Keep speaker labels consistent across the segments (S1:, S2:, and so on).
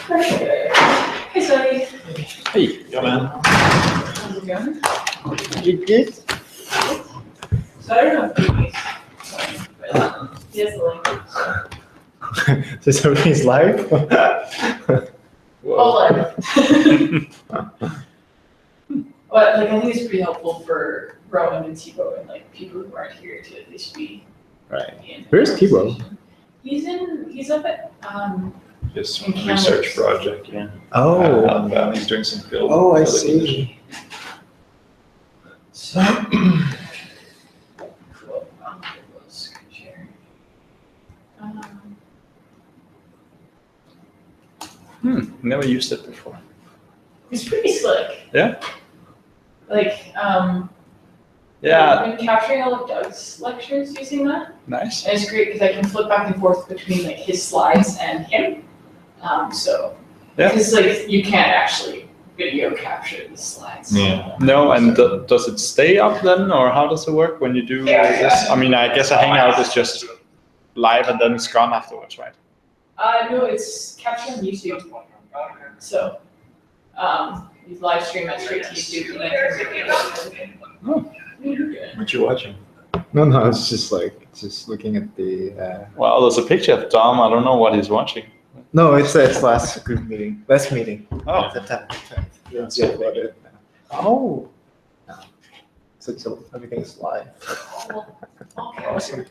S1: Hey, Sonny.
S2: Hey, yo, man.
S1: How's it going?
S2: You good?
S1: So I don't know if but he has the link.
S2: So somebody's live?
S1: Oh, like. But like, I think it's pretty helpful for Rowan and Tebow and like people who aren't here to at least be.
S2: Right.
S1: In
S2: Where's Tebow?
S1: He's up at
S3: Just
S1: in
S3: some research
S1: Kamloops.
S3: project, yeah.
S2: Oh.
S3: He's doing some field.
S2: Oh, I
S3: field acquisition.
S2: see.
S1: So cool. Screen share.
S3: Never used it before.
S1: It's pretty slick.
S3: Yeah.
S1: Like
S3: Yeah,
S1: I've been capturing all of Doug's lectures using that.
S3: nice.
S1: And it's great because I can flip back and forth between like his slides and him. So,
S3: Yeah.
S1: because like you can't actually video capture the slides.
S3: Yeah. No, and does it stay up then, or how does it work when you do this? I mean, I guess a Hangout is just live and then it's gone afterwards, right?
S1: No, it's captured on YouTube. So, you live stream it straight to YouTube and then turn it into
S3: Oh. What you watching?
S2: No, it's just looking at the.
S3: Well, there's a picture of Dom. I don't know what he's watching.
S2: No, it's last group meeting. Last meeting.
S3: Oh.
S2: The 10th.
S3: That's
S2: Yeah,
S3: so
S2: about it. Oh. So everything's live.
S1: Okay.
S3: Awesome.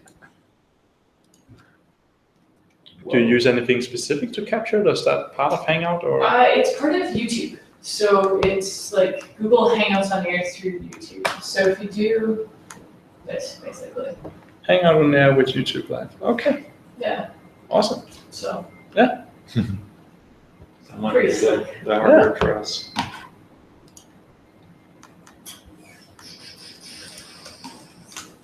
S3: Do you use anything specific to capture? Is that part of Hangout or?
S1: It's part of YouTube. So it's like Google Hangouts on air through YouTube. So if you do this, basically.
S3: Hangout on air with YouTube Live. Okay,
S1: Yeah.
S3: awesome.
S1: So
S3: Someone
S1: Pretty
S3: did
S1: slick.
S3: the hard work for us.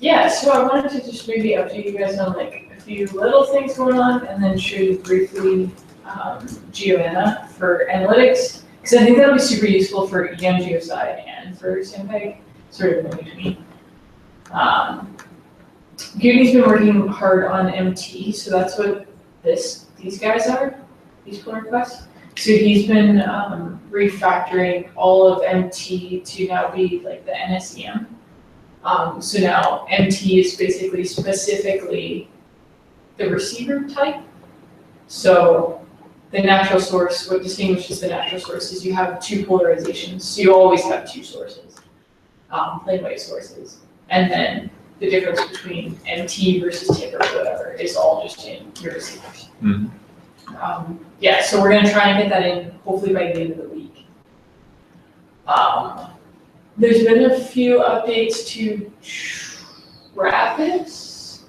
S1: yeah, so I wanted to just maybe update you guys on like a few little things going on, and then show you briefly Geoanna for analytics, because I think that'll be super useful for EM Geosci and for SimPEG, sort of in between. Goody's been working hard on MT, so that's what these guys are, these pull requests. So he's been refactoring all of MT to now be like the NSEM. So now MT is basically specifically the receiver type. So the natural source, what distinguishes the natural source is you have two polarizations. So you always have two sources, plane wave sources. And then the difference between MT versus TIP or whatever is all just in your receivers.
S3: Mhm.
S1: Yeah, so we're gonna try and get that in hopefully by the end of the week. There's been a few updates to Travis.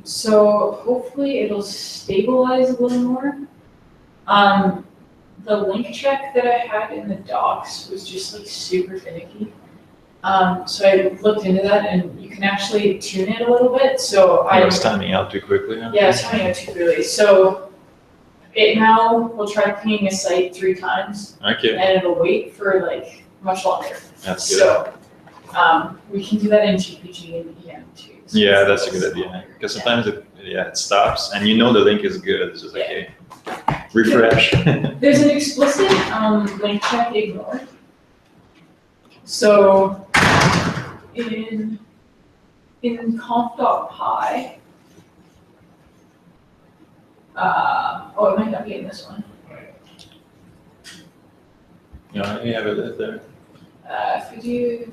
S1: So hopefully it'll stabilize a little more. The link check that I had in the docs was just like super finicky. So I looked into that and you can actually tune it a little bit. So
S3: I was timing out too quickly. Huh?
S1: yeah, it's timing out too early. So it now will try pinging a site 3 times
S3: Okay.
S1: and it'll wait for like much longer.
S3: That's good.
S1: So we can do that in GPG and EM too. So
S3: Yeah, that's a good idea. Because sometimes it stops and you know the link is good. It's just like, hey, refresh.
S1: There's an explicit link check ignore. So in conf.py, it might not be in this one.
S3: Yeah, you have it there.
S1: If we do,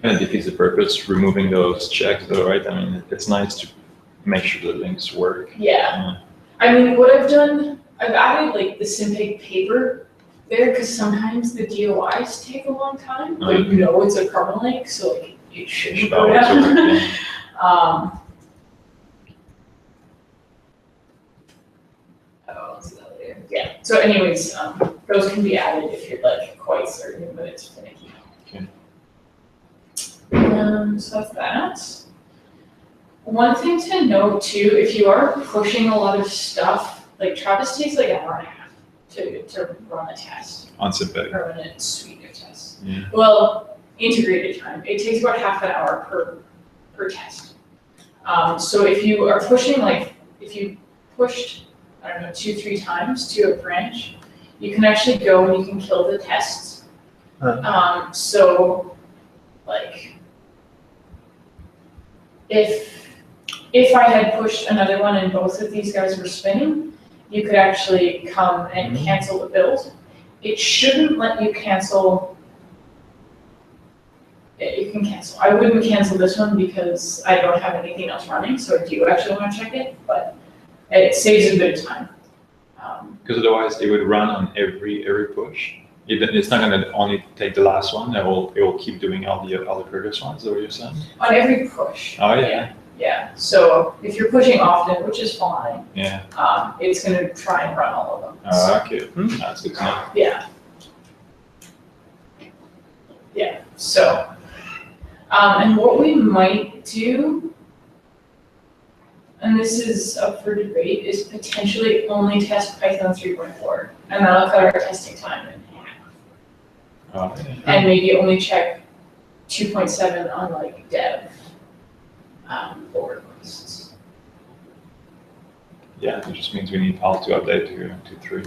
S3: Kind of defeats the purpose removing those checks though, right? I mean, it's nice to make sure the links work.
S1: yeah. I mean, what I've done, I've added like the SimPEG paper there because sometimes the DOIs take a long time, but you know it's a kernel link, so like it shouldn't go down. Yeah. So, anyways, those can be added if you're like quite certain, but it's finicky.
S3: Okay.
S1: So that's that. One thing to note too, if you are pushing a lot of stuff, like Travis takes like an hour and a half to run a test,
S3: On SimPEG.
S1: or run a suite of tests.
S3: Yeah.
S1: Well, integrated time. It takes about half an hour per test. So if you are pushing, like, if you pushed, I don't know, 2-3 times to a branch, you can actually go and you can kill the tests. So, like, if I had pushed another one and both of these guys were spinning, you could actually come and cancel the build. It shouldn't let you cancel. You can cancel. I wouldn't cancel this one because I don't have anything else running, so I do actually want to check it, but it saves a bit of time.
S3: Because otherwise it would run on every push. It's not going to only take the last one. It will keep doing all the previous ones. Is that what you're saying?
S1: On every push.
S3: Oh yeah.
S1: Yeah. So if you're pushing often, which is fine,
S3: Yeah.
S1: it's going to try and run all of them.
S3: Oh, okay. That's good to know.
S1: Yeah. Yeah. So, and what we might do, and this is up for debate, is potentially only test Python 3.4, and that'll cut our testing time in half.
S3: Oh, yeah.
S1: And maybe only check 2.7 on like dev pull requests.
S3: Yeah, it just means we need all to update to 3.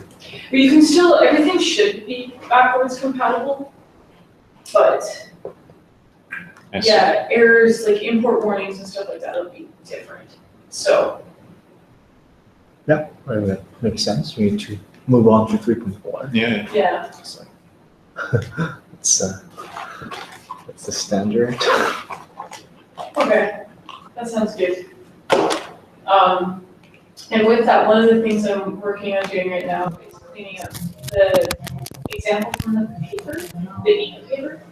S1: But you can still, everything should be backwards compatible, but yeah, errors like import warnings and stuff like that will be different. So
S2: Yeah, well, that makes sense. We need to move on to 3.4.
S3: Yeah.
S1: yeah.
S2: So, it's that's the standard.
S1: Okay, that sounds good. And with that, one of the things I'm working on doing right now is cleaning up the example from the paper, the EAT paper.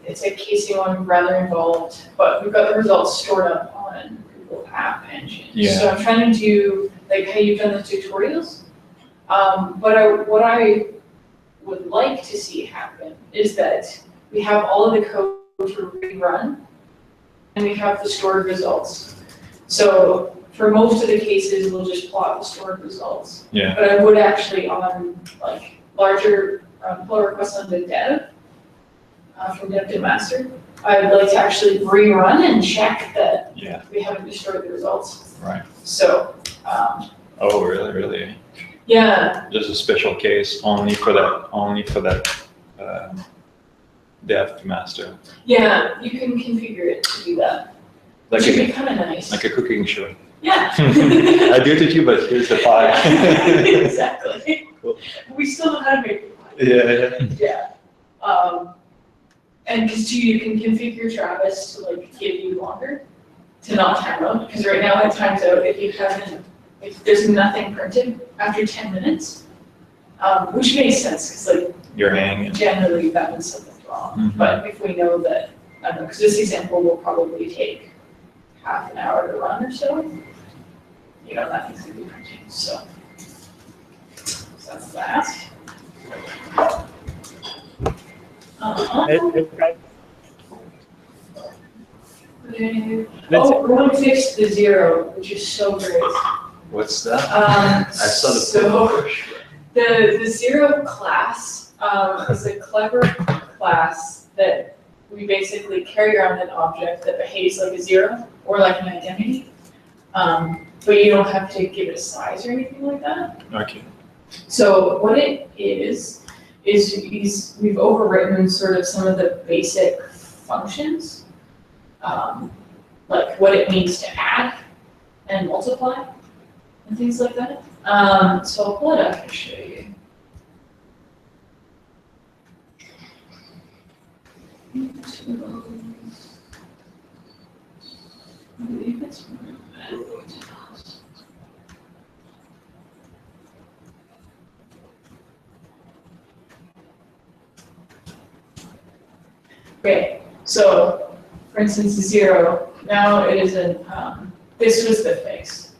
S1: It's a casing one, rather involved, but we've got the results stored up on Google App Engine.
S3: Yeah.
S1: So I'm trying to do like how you've done the tutorials. But what I would like to see happen is that we have all of the code to rerun, and we have the stored results. So for most of the cases, we'll just plot the stored results.
S3: Yeah.
S1: But I would actually on like larger pull requests on the dev, from dev to master, I would like to actually rerun and check that we haven't destroyed the results.
S3: Right.
S1: So.
S3: Oh, really?
S1: Yeah.
S3: There's a special case only for that dev to master.
S1: Yeah, you can configure it to do that.
S3: Like
S1: Which would be kind of nice.
S3: Like a cooking show.
S1: Yeah.
S3: I do it with you, but here's the pie.
S1: Exactly.
S3: Cool.
S1: We still know how to make pie.
S3: Yeah.
S1: Yeah. And because you can configure Travis to like give you longer to not time out, because right now it times out if there's nothing printed after 10 minutes, which makes sense because like
S3: You're hanging.
S1: generally that means something's wrong.
S3: Mhm.
S1: But if we know that, I don't know, because this example will probably take half an hour to run or so, nothing's gonna be printing. So that's that. We're going to fix the 0, which is so great.
S3: What's that?
S1: I
S3: saw the
S1: so the 0 class is a clever class that we basically carry around an object that behaves like a 0 or like an identity, but you don't have to give it a size or anything like that.
S3: Okay.
S1: So what it is we've overwritten sort of some of the basic functions, like what it means to add and multiply and things like that. So I'll pull it up and show you. I believe it's okay, so for instance, 0, now it is this was the fix.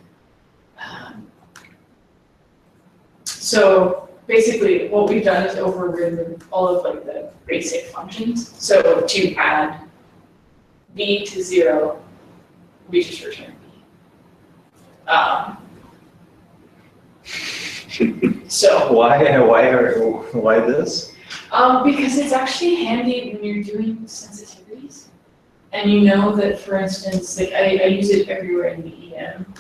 S1: So basically what we've done is overridden all of like the basic functions. So to add b to 0, we just return b. So,
S3: Why this?
S1: because it's actually handy when you're doing sensitivities. And you know that, for instance, like I use it everywhere in the EM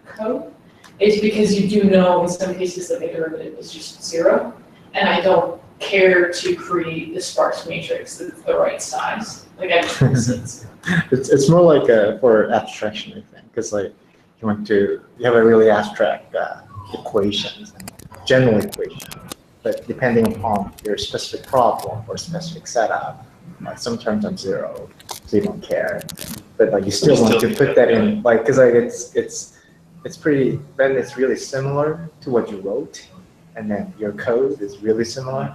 S1: code. It's because you do know in some cases that the derivative is just 0. And I don't care to create the sparse matrix that's the right size. Like I just want to see it.
S2: It's more like for abstraction, I think, because like you have a really abstract equations, general equation, but depending upon your specific problem or specific setup, some terms are 0, so you don't care. But like you still want to put that in, like, because like it's pretty. Then it's really similar to what you wrote, and then your code is really similar.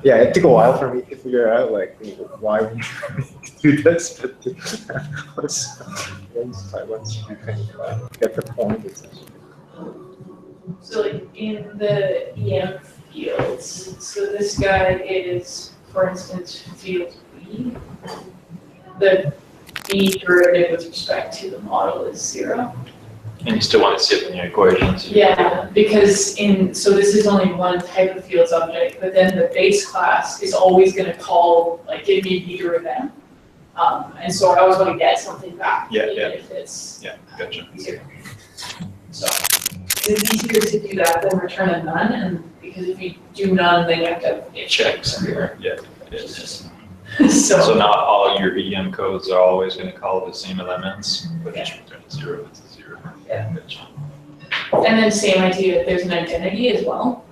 S2: Yeah, it took a while for me to figure out like why would you do this, but once you kind of get the point, it's actually.
S1: So like in the EM fields, so this guy is, for instance, field B. The B derivative with respect to the model is 0.
S3: And you still want to sit in your equations.
S1: Yeah, because so this is only one type of fields object, but then the base class is always going to call, like, give me meter event. And so I always want to get something back, even if it's
S3: gotcha.
S1: easier. So it's easier to do that than return a none, and because if you do none, then you have to have it
S3: Checks everywhere. Yeah.
S1: It's just
S3: So not all your EM codes are always going to call the same elements, but just return 0 to 0.
S1: Yeah.
S3: Gotcha.
S1: And then same idea, there's an identity as well.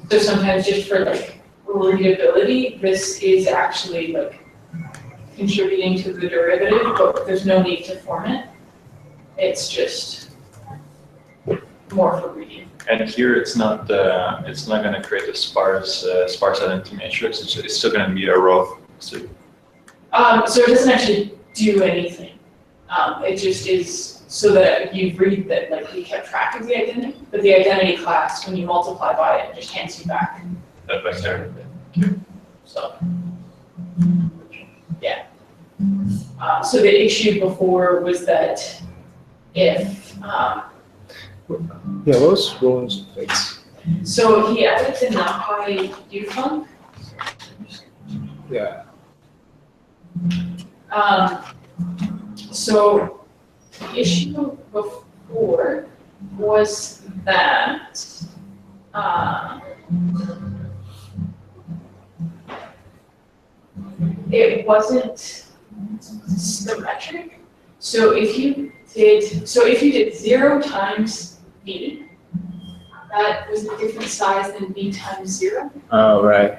S1: So sometimes just for like readability, this is actually like contributing to the derivative, but there's no need to form it. It's just more for reading.
S3: And here it's not going to create a sparse identity matrix. It's still going to be a row. So
S1: it doesn't actually do anything. It just is so that you read that like we kept track of the identity, but the identity class, when you multiply by it, just hands you back.
S3: that vector.
S1: So, yeah. So the issue before was that if
S2: Yeah, what was fixed?
S1: so he added the NumPy ufunc.
S2: Yeah.
S1: So the issue before was that it wasn't symmetric. So if you did 0 times b, that was a different size than b times 0.
S2: Oh, right.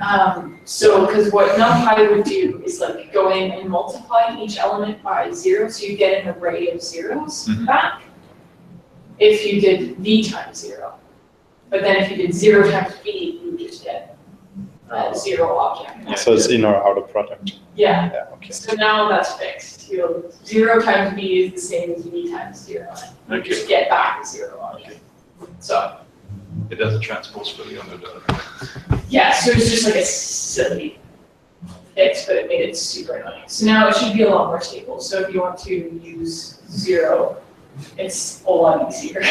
S1: So, because what NumPy would do is like go in and multiply each element by 0, so you get an array of zeros back. If you did v times 0, but then if you did 0 times b, you would just get a 0 object.
S3: So it's in or out of product.
S1: Yeah.
S3: Yeah. Okay.
S1: So now that's fixed. 0 times b is the same as v times 0. You just get back a 0 object. So.
S3: It doesn't transpose fully under the.
S1: Yeah, so it's just like a silly fix, but it made it super annoying. So now it should be a lot more stable. So if you want to use 0, it's a lot easier.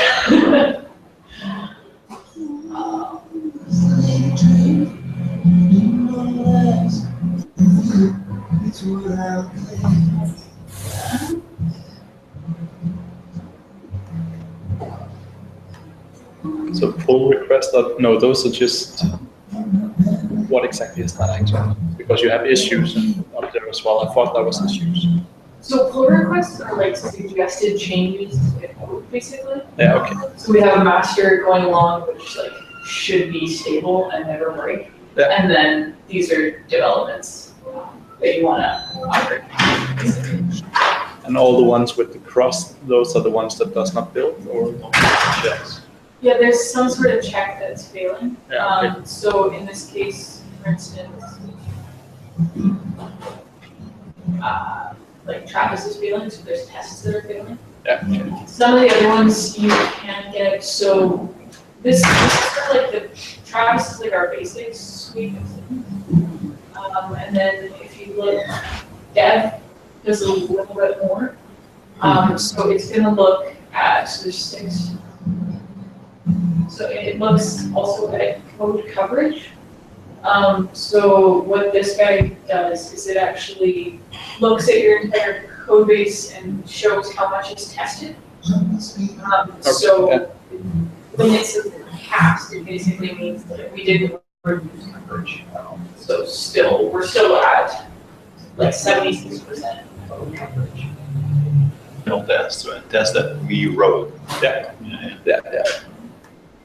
S3: So pull request, no, those are just, what exactly is that actually? Because you have issues up there as well. I thought that was issues.
S1: So pull requests are like suggested changes to the code, basically.
S3: Yeah, okay.
S1: So we have a master going along, which like should be stable and never break.
S3: Yeah.
S1: And then these are developments that you want to operate.
S3: And all the ones with the cross, those are the ones that does not build or checks?
S1: Yeah, there's some sort of check that's failing.
S3: Yeah, okay.
S1: So in this case, for instance, like Travis is failing, so there's tests that are failing.
S3: Yeah. Okay.
S1: Some of the other ones you can get. So this is sort of like the Travis is like our basics suite of things. And then if you look, Dev does a little bit more. So it's going to look at, so there's 6. So it looks also at code coverage. So what this guy does is it actually looks at your entire code base and shows how much is tested. So when it's a cast, it basically means that we didn't reduce coverage. So we're still at like 76% total coverage.
S4: No test, right? Test that we wrote.
S3: Yeah.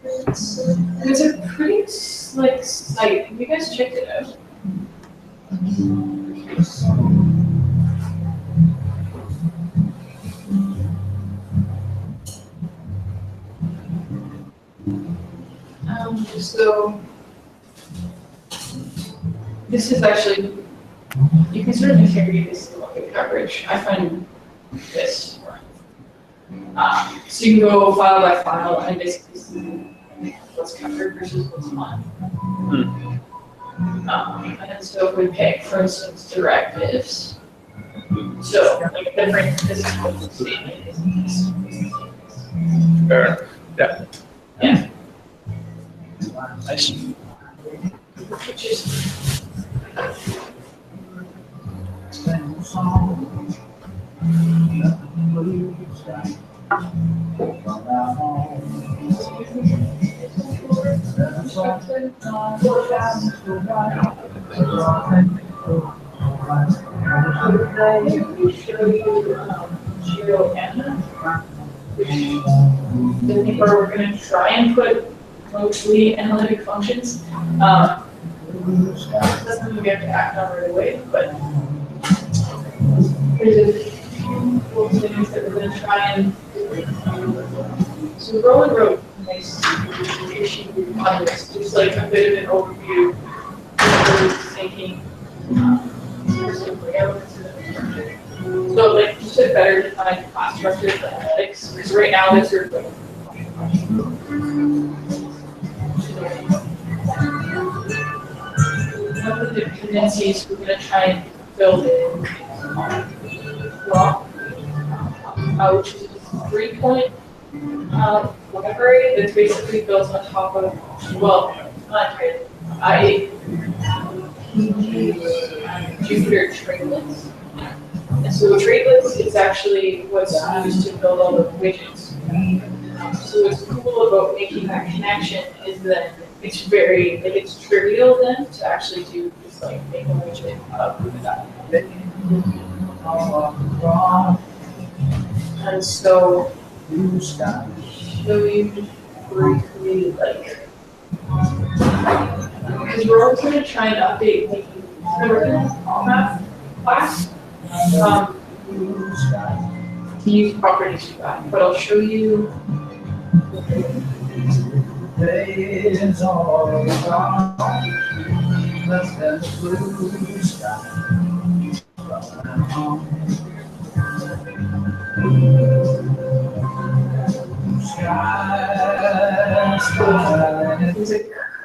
S1: It's a pretty slick site. Have you guys checked it out? So this is actually, you can sort of interrogate this to look at coverage. I find this more. So you can go file by file and basically see what's covered versus what's not. And so if we pick, for instance, directives, so like different physical statements.
S3: Fair enough. Yeah.
S1: Yeah.
S3: Nice.
S1: Which is the paper we're going to try and put mostly analytic functions. That's something we have to act on right away, but there's a few cool things that we're going to try and so Rowan wrote a nice issue on this, just like a bit of an overview of what he was thinking. So like just a better defined class structure for analytics, because right now there's sort of like one of the dependencies we're going to try and build in block, which is a 3-point library that's basically built on top of, well, not really, I use Jupyter traitlets. And so traitlets is actually what's used to build all the widgets. So what's cool about making that connection is that it's very, like it's trivial then to actually do just like make a widget with that. And so show you briefly like, because we're also going to try and update like the math class to use properties for that, but I'll show you. Days all gone, less than the blue sky. There's a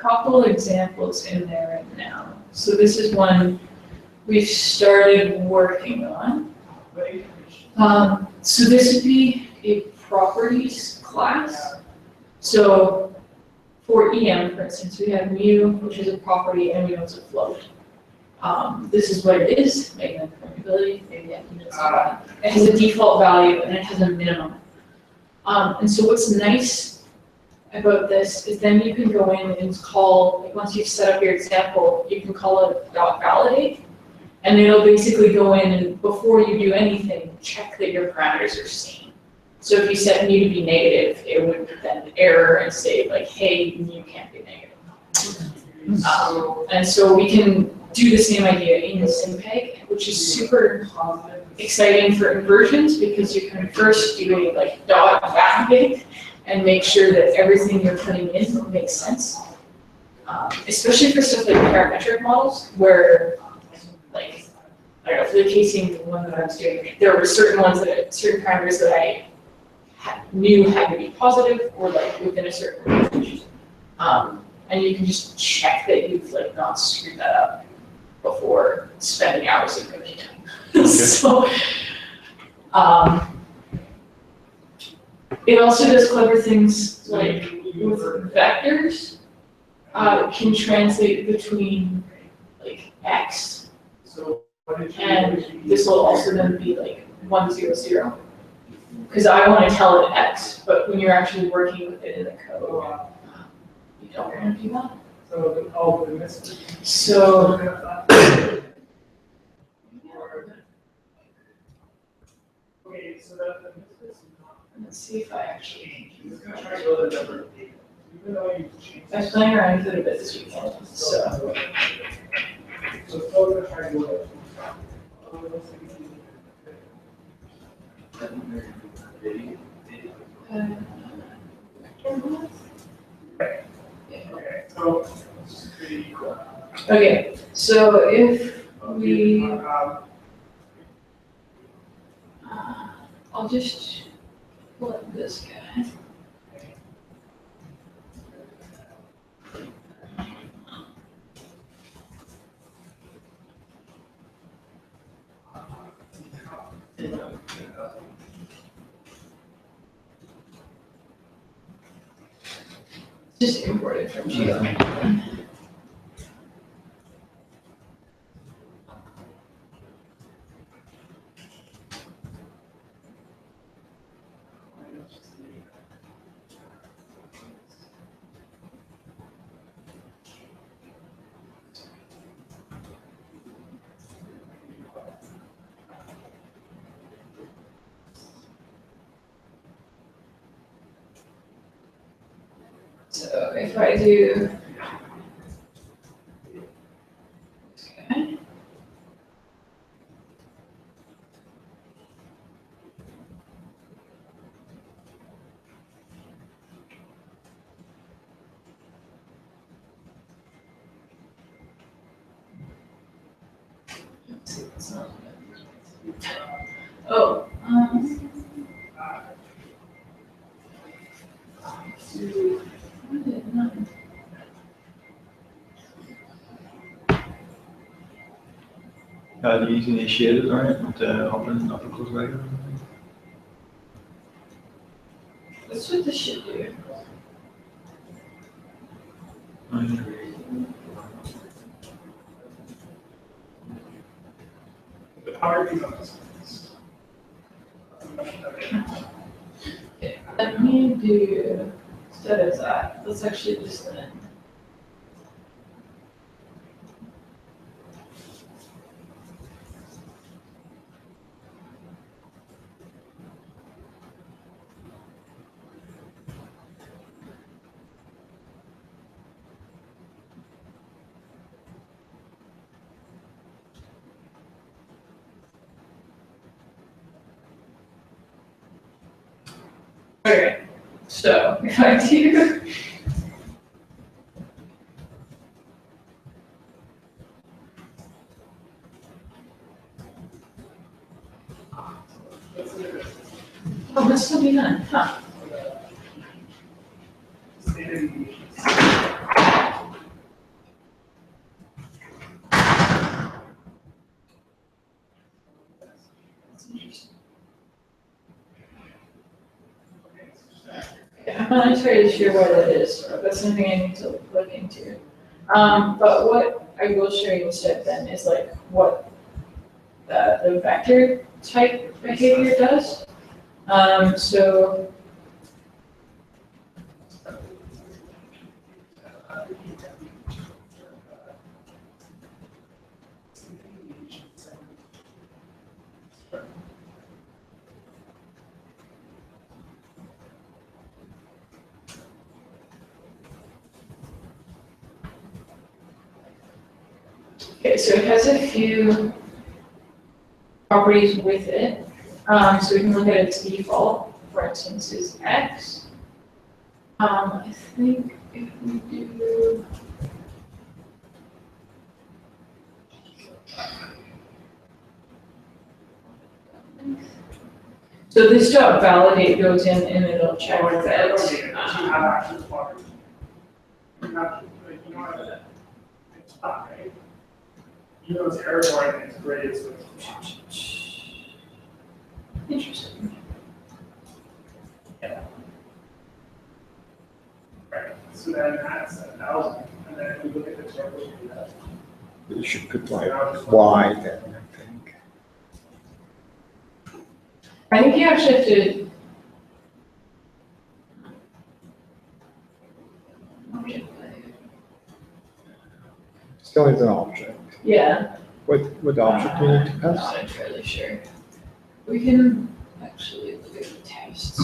S1: couple examples in there right now. So this is one we've started working on. So this would be a properties class. So for EM, for instance, we have mu, which is a property, and we know it's a float. This is what it is, magnetic permeability, maybe I can just it has a default value and it has a minimum. And so what's nice about this is then you can go in and call, like once you've set up your example, you can call it .validate, and it'll basically go in and before you do anything, check that your parameters are sane. So if you set mu to be negative, it would then error and say like, hey, mu can't be negative. And so we can do the same idea in SimPEG, which is super exciting for inversions because you can first do a like .validate and make sure that everything you're putting in makes sense. Especially for stuff like parametric models where like, I don't know, for the casing one that I was doing, there were certain ones that, certain parameters that I knew had to be positive or like within a certain range. And you can just check that you've like not screwed that up before spending hours of coding. Okay. So, it also does clever things like with vectors can translate between like x, and this will also then be like 1, 0, 0. Because I want to tell it x, but when you're actually working with it in the code, you don't want to do that. So let's see if I actually. I was playing around with it a bit this weekend, so. Okay, so if we, I'll just pull up this guy. Just import it from Geo. So if I do, okay. Let's see what's on. Oh,
S4: Ja, die is initiated, right? Met open close layer.
S1: that's what this should do. Okay, let me do, instead of that, let's actually just then. Okay, so if I do. Oh, this still be done, huh? Yeah, I'm not entirely sure why that is, that's something I need to look into. But what I will show you instead then is like what the vector type behavior does. So okay, so it has a few properties with it. So we can look at its default, for instance, is X. I think if we do. So this dot validate goes in and it'll check that.
S5: You know, it's error line is great.
S1: Interesting.
S5: up, and then if we look at the circle, we do that.
S2: You should put like Y then, I think.
S1: I think you actually have to.
S2: Still is an object.
S1: Yeah,
S2: What object do you need to
S1: I'm
S2: pass?
S1: not entirely sure. We can actually look at the tests.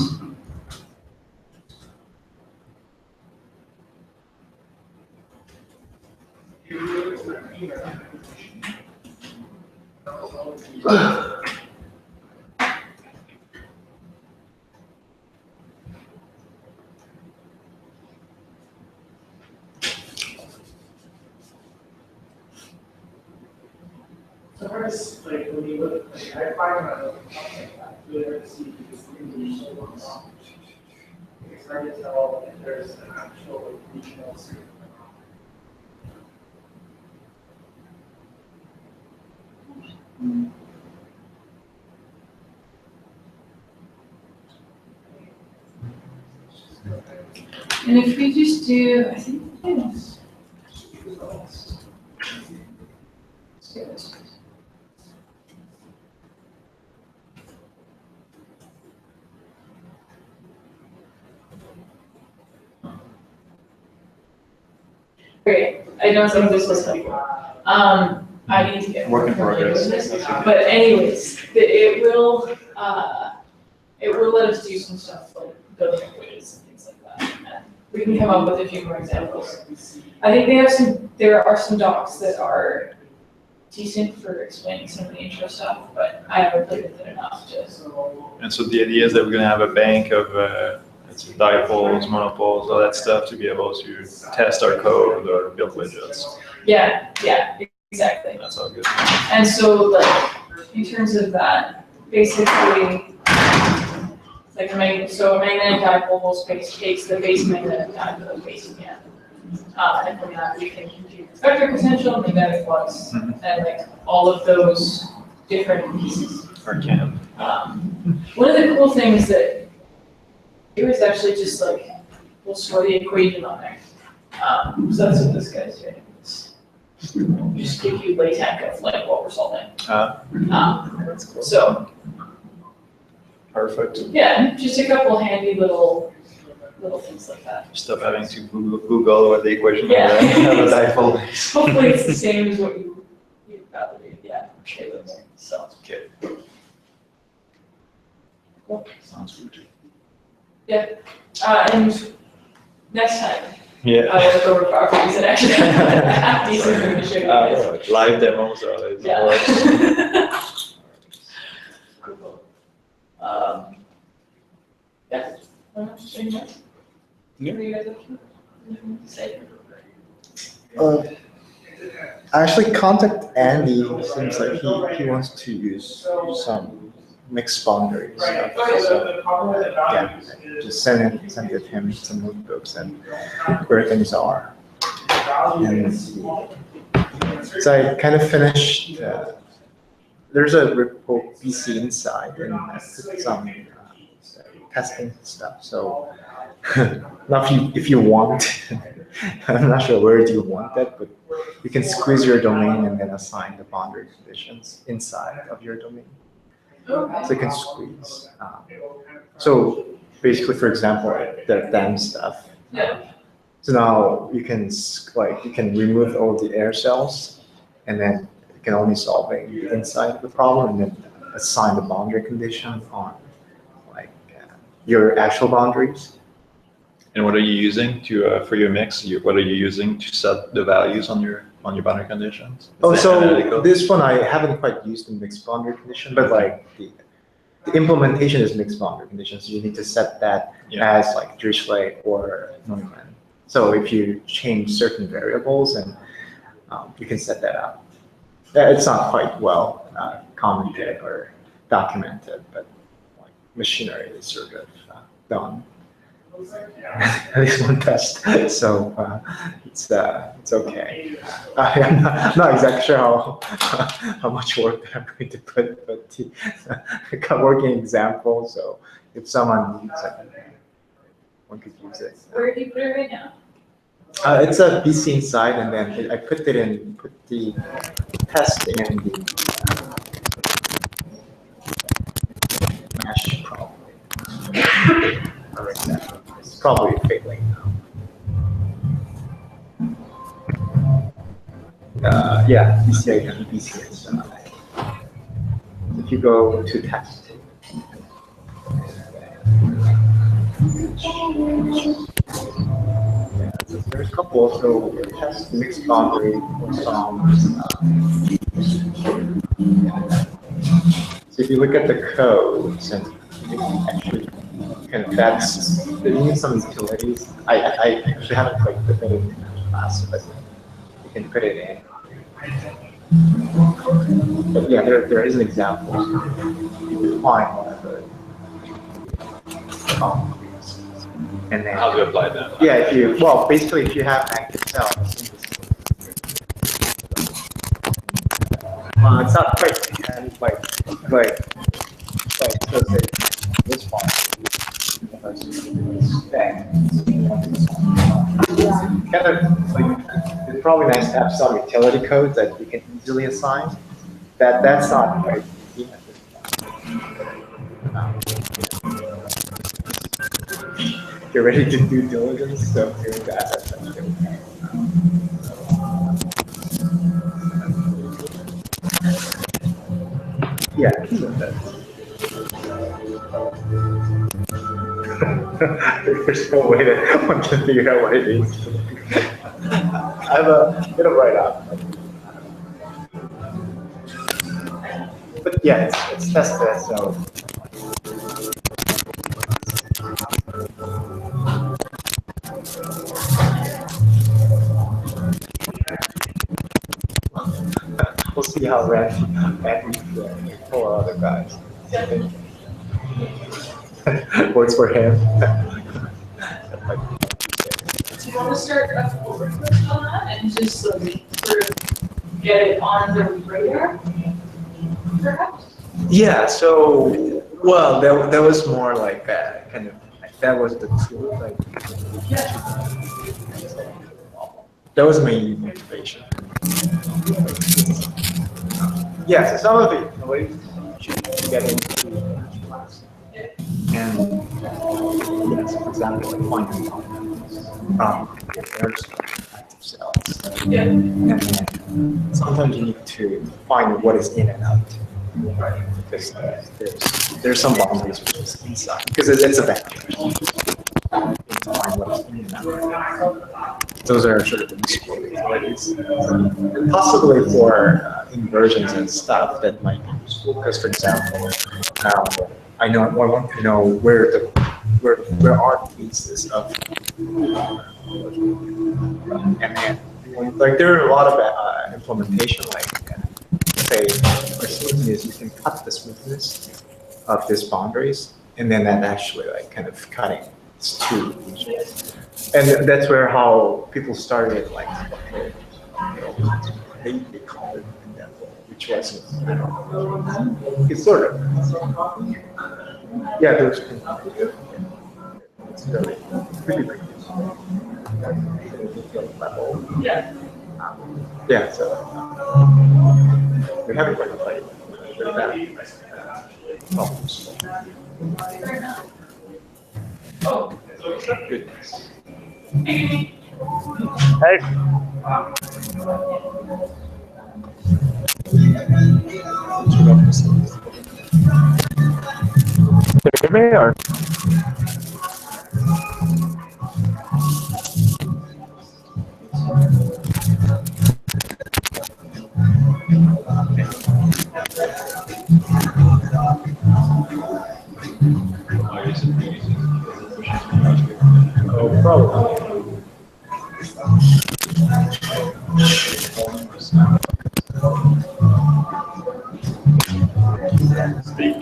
S5: So first, like, when you look, like, I find that, like that, really hard to see because things are so long. It's hard to tell if there's an actual, like, regional circle.
S1: And if we just do, I think it's. Let's do this. Great, I know some of this was helpful. I need to get
S3: Work in
S1: more familiar with
S3: progress.
S1: this. But anyways, it will let us do some stuff like building equations and things like that. And we can come up with a few more examples. I think there are some docs that are decent for explaining some of the intro stuff, but I haven't played with it enough to.
S4: And so the idea is that we're gonna have a bank of dipoles, monopoles, all that stuff to be able to test our code or build widgets.
S1: Yeah, exactly.
S4: That's all good.
S1: And so like, in terms of that, basically, like a magnetic dipole space takes the base magnetic dipole base again. And from that, we can compute vector potential, magnetic flux, and like all of those different pieces.
S4: Or can.
S1: One of the cool things that it was actually just like, we'll store the equation on there. So that's what this guy's doing. Just give you LaTeX of like what we're solving.
S4: That's cool.
S1: So
S4: Perfect.
S1: yeah, just a couple handy little things like that.
S4: Stop having to Google what the equation
S1: Yeah.
S4: of a dipole is.
S1: Hopefully it's the same as what you validated. Yeah, okay, that's so.
S4: Okay.
S1: Cool.
S4: Sounds good.
S1: And next time
S4: Yeah.
S1: I will look over properties and actually have decent thing to show you guys.
S4: Live demos are always.
S1: Yeah. Cool. Yeah. Anything else?
S4: Yeah.
S1: What do you guys have to say?
S2: I actually contact Andy. Seems like he wants to use some mixed boundary stuff. So yeah, just send it him some notebooks and where things are. And so I kind of finished. There's a repo PC inside and I put some testing stuff. So now if you want, I'm not sure where do you want that, but you can squeeze your domain and then assign the boundary conditions inside of your domain. So you can squeeze. So basically, for example, the DEM stuff.
S1: Yeah.
S2: So now you can remove all the air cells, and then you can only solve the inside of the problem, and then assign the boundary condition on your actual boundaries.
S4: And what are you using to for your mix? What are you using to set the values on your boundary conditions?
S2: Oh,
S4: Is that
S2: so
S4: analytical?
S2: this one I haven't quite used the mixed boundary condition, but like the implementation is mixed boundary conditions. So you need to set that as like Dirichlet or Neumann. So if you change certain variables, and you can set that up. It's not quite well commented or documented, but like machinery is sort of done. At least one test, so it's okay. I'm not exactly sure how much work that I'm going to put, but I got working example. So if someone needs it, one could use it.
S1: Where do you put it right now?
S2: It's a BC inside, and then I put the test in the mesh probably. Alright, it's probably failing now. Yeah, BCI and BC inside. If you go to test. Yeah, so there's a couple. So test mixed boundary for some. So if you look at the code, and actually, kind of that's there needs some utilities. I actually haven't like put that in class, but you can put it in. But yeah, there is an example. You define one of the and then
S4: How do you apply that?
S2: yeah, basically if you have active cells, it's not quite like so say this one kind of like it's probably nice to have some utility codes that you can easily assign. That's not quite easy at this point. You're ready to do diligence, so doing that, that's actually okay. Yeah, so there's no way to want to figure out what it is. I have a bit of write-up. But yeah, it's tested, so. We'll see how Randy or other guys. Works for him.
S1: Do you want to start a pull request on that and just sort of get it on the radar, perhaps?
S2: Yeah, so, well, that was more like kind of, that was the tool, like, that was my motivation. Yeah, so some of it, you should get into class. And, yes, for example, like finding there's active cells.
S1: Yeah.
S2: And then sometimes you need to find what is in and out. Right, because there's some boundaries which is inside because it's a vector. You need to find what is in and out. Those are sort of the useful utilities. And possibly for inversions and stuff that might be useful. Because for example, I want to know where are the cases of MN. Like there are a lot of implementation like. Say, for smoothness, you can cut the smoothness of these boundaries, and then that actually like kind of cutting these two regions. And that's where how people started like they called it indefinite, which was I don't know. It's sort of yeah, there's it's really pretty level.
S1: Yeah.
S2: Yeah, so we haven't quite played with that.
S1: Oh,
S2: Goodness.
S6: Hey. Can you hear me or?
S2: Oh, probably.
S4: Speak.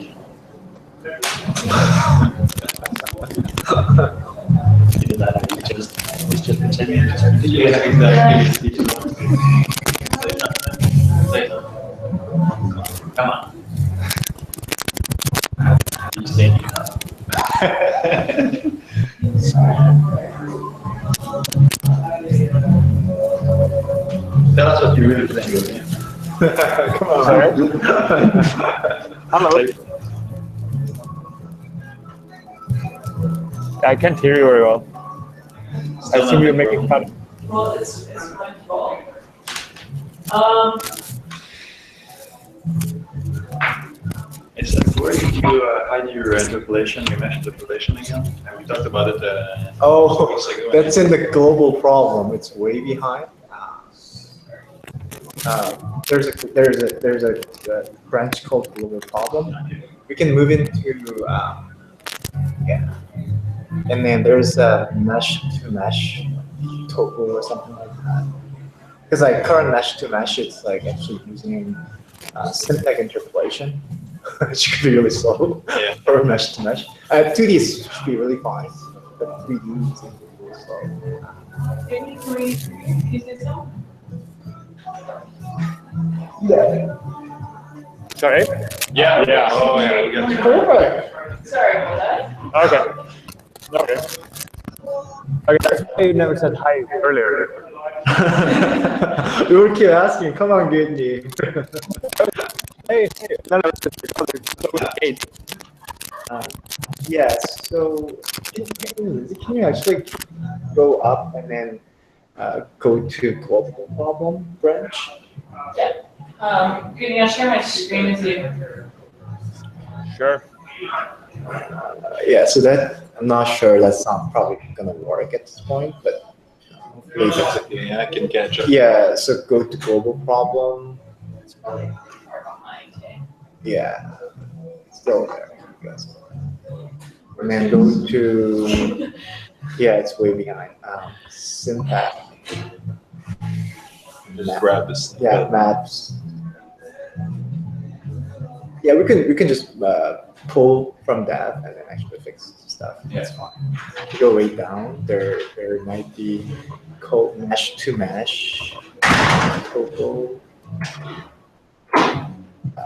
S4: Yeah, exactly.
S3: Come on. You stay.
S4: Tell us what you really think.
S2: Come on.
S6: Sorry? Hello. I can't hear you very well. I assume you're making fun.
S1: Well, it's my fault.
S4: It's like, where did you hide your interpolation, your mesh interpolation again? And we talked about it.
S2: Oh,
S4: weeks ago.
S2: that's in the global problem. It's way behind. There's a branch called global problem. We can move into yeah, and then there's a mesh to mesh topo or something like that. Because like current mesh to mesh, it's like actually using SimPEG interpolation, which could be really slow
S4: Yeah.
S2: for mesh to mesh. 2D should be really fine, but 3D is really slow.
S1: Can we use this now?
S2: Yeah.
S6: Sorry?
S3: Yeah.
S6: Yeah.
S4: Oh yeah, we got
S2: Perfect.
S1: Sorry about that.
S6: Okay. Okay. Okay. I never said hi earlier.
S2: We will keep asking. Come on, Gudni.
S6: Hey, none of us is 8.
S2: Yes. So can you actually go up and then go to global problem branch?
S1: Yeah. Can you share my screen with you?
S6: Sure.
S2: Yeah. So that I'm not sure. That's not probably gonna work at this point, but hopefully that's it.
S4: Yeah, I can catch up.
S2: Yeah. So go to global problem.
S1: It's probably far behind. Okay.
S2: Yeah. Still there. I guess. And then go to yeah, it's way behind. SimPEG.
S4: Just grab this.
S2: Yeah, maps. Yeah, we can just pull from that and then actually fix stuff. That's fine. If you go way down, there might be code mesh to mesh. Topo.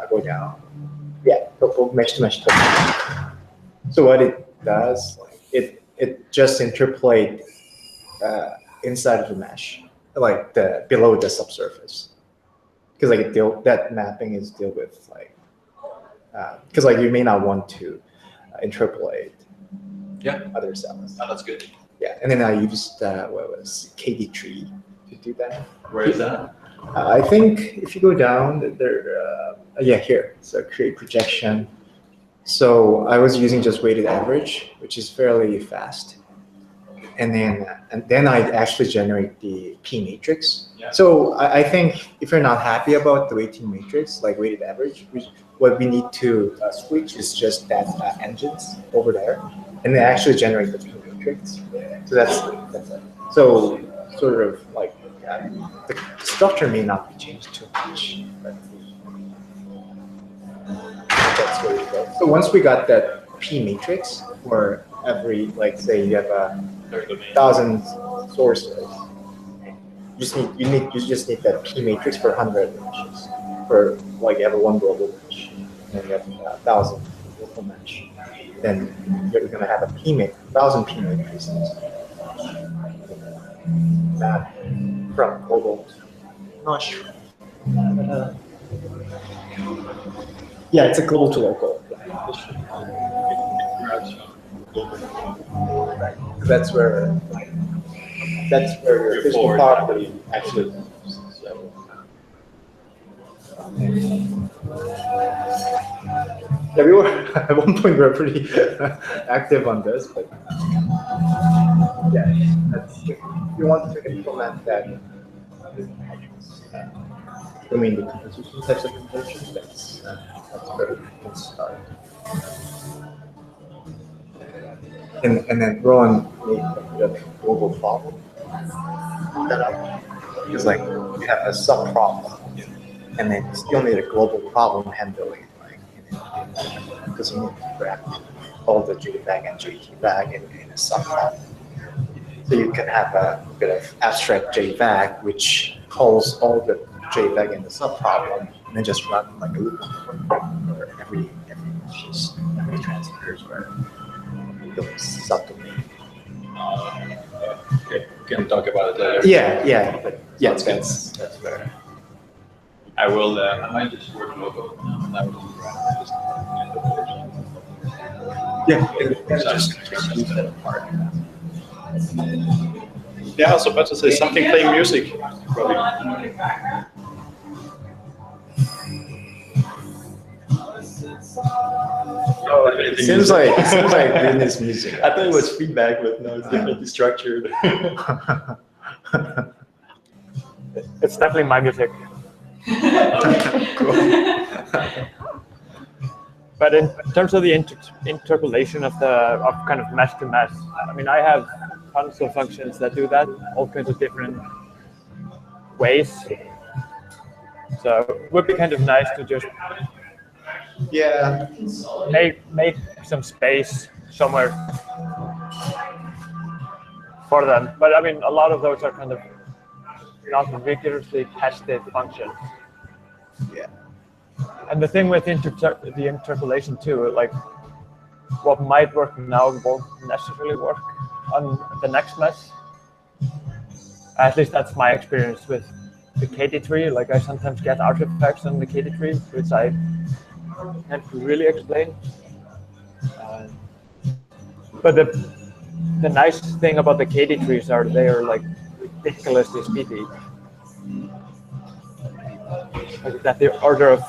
S2: Go down. Yeah, topo mesh to mesh topo. So what it does, it just interpolate inside of the mesh, like the below the subsurface, because like that mapping is deal with like because like you may not want to interpolate other cells.
S4: Oh, that's good.
S2: Yeah, and then I used what was KD tree to do that.
S4: Where is that?
S2: I think if you go down there, yeah, here. So create projection. So I was using just weighted average, which is fairly fast. And then I actually generate the P matrix.
S4: Yeah.
S2: So I think if you're not happy about the weighting matrix, like weighted average, what we need to switch is just that engines over there, and then actually generate the P matrix. So that's it. So sort of like the structure may not be changed too much, but that's where we go. So once we got that P matrix for every, like say you have 1,000 sources, you just need that P matrix for 100 meshes. For like you have one global mesh, and you have 1,000 local mesh. Then you're gonna have a 1,000 P matrices. That from global to not sure. Yeah, it's a global to local. That's where your physical property actually moves. So, yeah, we were at one point we were pretty active on this, but yeah, if you want to implement that. I mean, the composition types of conversions, that's where we can start. And then Rowan made a global problem that up. Because like you have a sub problem, and then you still need a global problem handling, like because you need to grab all the JPEG and JTBAG in a sub problem. So you can have a bit of abstract JPEG which calls all the JPEG in the sub problem, and then just run like a loop for every translators where those subdomain.
S4: Okay.
S3: can talk about it later.
S2: Yeah, but yeah,
S3: That's good.
S2: that's better.
S3: I will. I might just work local now, and I will just.
S2: Just leave that apart.
S3: Yeah, I was about to say something playing music. Probably.
S2: Oh, it seems like Britney's music.
S3: I thought it was feedback, but no, it's definitely structured.
S6: It's definitely my music. But in terms of the interpolation of kind of mesh to mesh, I mean, I have tons of functions that do that, all kinds of different ways. So it would be kind of nice to just make some space somewhere for them. But I mean, a lot of those are kind of not rigorously tested functions.
S2: Yeah.
S6: And the thing with the interpolation too, like what might work now won't necessarily work on the next mesh. At least that's my experience with the KD tree. Like I sometimes get artifacts on the KD tree, which I can't really explain. But the nice thing about the KD trees are they are like ridiculously speedy. Like that the order of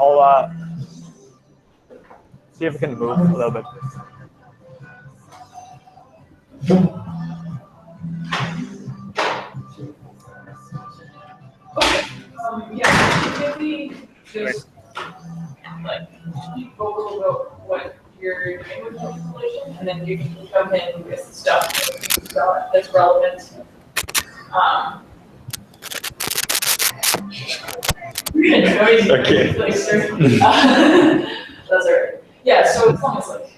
S6: I'll see if I can move a little bit.
S1: Okay. Yeah. Maybe just like speak vocal about what you're doing with interpolation, and then you can come in with stuff that's relevant.
S3: Okay.
S1: That's all right. Yeah, so as long as like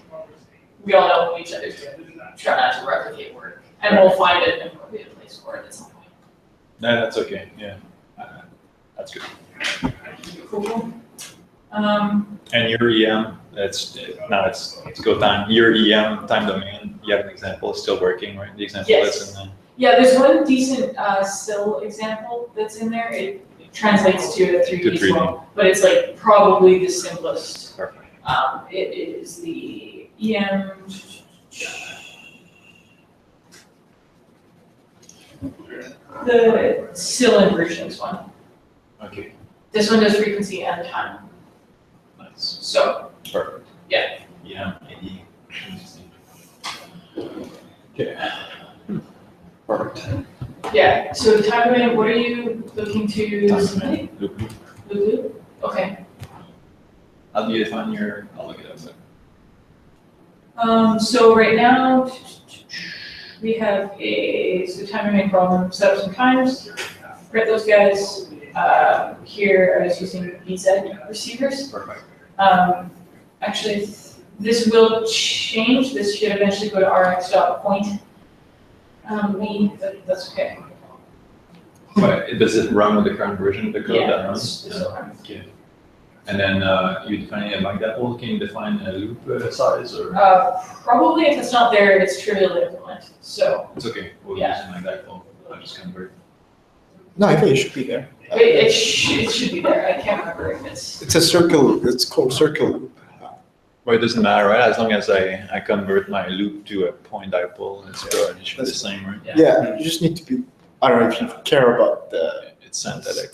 S1: we all know each other's doing, try not to replicate work, and we'll find an appropriate place for it at some point.
S3: No, that's okay. Yeah, that's good.
S1: Cool.
S3: And your EM, it's go time. Your EM time domain. You have an example still working, right? The example
S1: Yes.
S3: that's in
S1: Yeah, there's one decent still example that's in there. It translates to a 3D as well, but it's like probably the simplest.
S3: Perfect.
S1: It is the EM. The still inversions one.
S3: Okay.
S1: This one does frequency and time.
S3: Nice.
S1: So
S3: Perfect.
S1: yeah.
S3: Yeah. AD. Okay. Perfect.
S1: Yeah. So the time domain. What are you looking to submit?
S3: Loop.
S1: Lulu? Okay.
S3: How do you define your? I'll look it up.
S1: So right now we have so time domain problem. Set up some times. Write those guys. Here I was using BZ receivers.
S3: Perfect.
S1: Actually, this will change. This should eventually go to rx.point. That's okay.
S3: But does it run with the current version of the code?
S1: Yeah,
S3: That runs?
S1: it's okay.
S3: Okay. And then you define a like that. Can you define a loop size or?
S1: Probably if it's not there, it's trivial to implement. So
S3: It's okay. We'll
S1: Yeah.
S3: use it like that. I'll just convert.
S2: No, I think it should be there.
S1: it should be there. I can't remember if it's.
S2: It's a circle. It's called circle loop.
S3: Well, it doesn't matter, right? As long as I convert my loop to a point dipole, it should be the same, right?
S2: Yeah, you just need to be. I don't know if you care about the
S3: It's synthetic.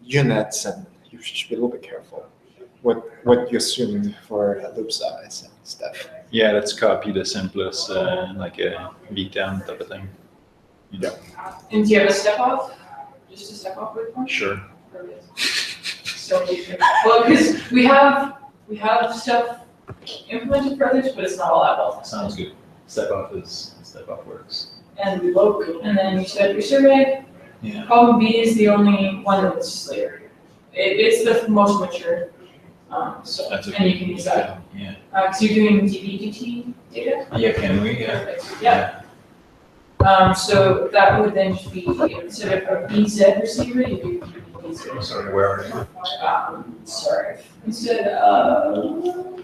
S2: units, and you should be a little bit careful what you assume for loop size and stuff.
S3: Yeah, let's copy the simplest, like a VTM type of thing.
S2: Yeah.
S1: And do you have a step off? Just a step off with one?
S3: Sure.
S1: Perfect. So well, because we have stuff implemented for others, but it's not all that well.
S3: Sounds good. Step off works.
S1: And we load, and then you set up your survey.
S3: Yeah.
S1: Problem B is the only one that's like, it's the most mature. So,
S3: That's
S1: and
S3: okay.
S1: you can use that.
S3: Yeah.
S1: Because you're doing DBGT data?
S3: Yeah, can we? Yeah.
S1: Perfect. Yeah. So that would then just be, instead of a BZ receiver, you do easier.
S4: Sorry, where are you?
S1: Sorry. Instead of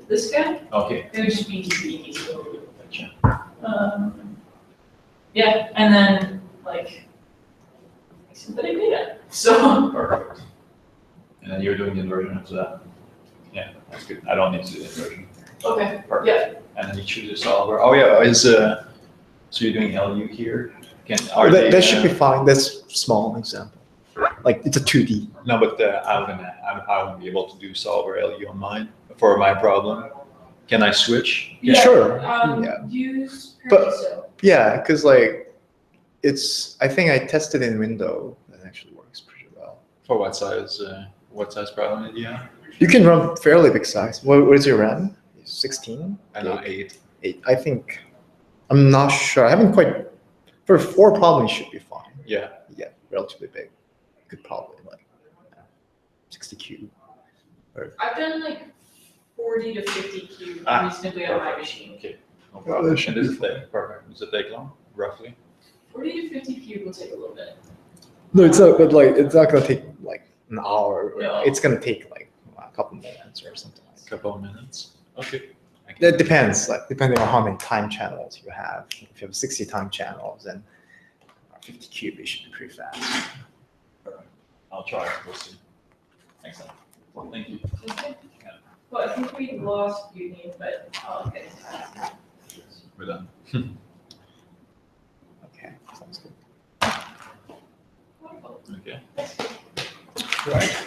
S1: this guy,
S4: Okay.
S1: it would just be DB. Yeah, and then like synthetic data. So
S4: Perfect. And then you're doing the inversion of that. Yeah, that's good. I don't need to do the inversion.
S1: okay,
S4: Perfect.
S1: yeah.
S4: And then you choose a solver. Oh yeah, so you're doing LU here?
S2: That should be fine. That's small example. Like it's a 2D.
S4: No, but I wouldn't be able to do solver LU on mine for my problem. Can I switch?
S2: Yeah, sure.
S1: Use
S2: But-
S1: Paradiso.
S2: Yeah, because like I think I tested in window. That actually works pretty well.
S4: For what size problem did you have?
S2: You can run fairly big size. What is your RAM? 16?
S4: I know 8.
S2: 8. I think. I'm not sure. I haven't quite. For 4 problems, it should be fine.
S4: Yeah.
S2: Yeah, relatively big. Could probably like 60 cube.
S1: I've done like 40 to 50 cube
S4: Ah,
S1: reasonably on my machine.
S4: Okay. No problem.
S2: that should
S4: And
S2: be
S4: this is perfect. Does it take long, roughly?
S1: 40 to 50 cube will take a little bit.
S2: No, it's not. But like, it's not gonna take like an hour.
S1: No.
S2: It's gonna take like a couple minutes or something.
S4: A couple of minutes. Okay.
S2: That depends. Like depending on how many time channels you have. If you have 60 time channels, then 50 cube, it should be pretty fast.
S4: I'll try it. We'll see. Thanks. Well, thank you.
S1: Okay. Well, I think we lost Uni, but I'll get into that.
S4: We're done.
S2: Okay, sounds good.
S1: Wonderful.
S4: Okay.
S1: That's good.
S2: Right.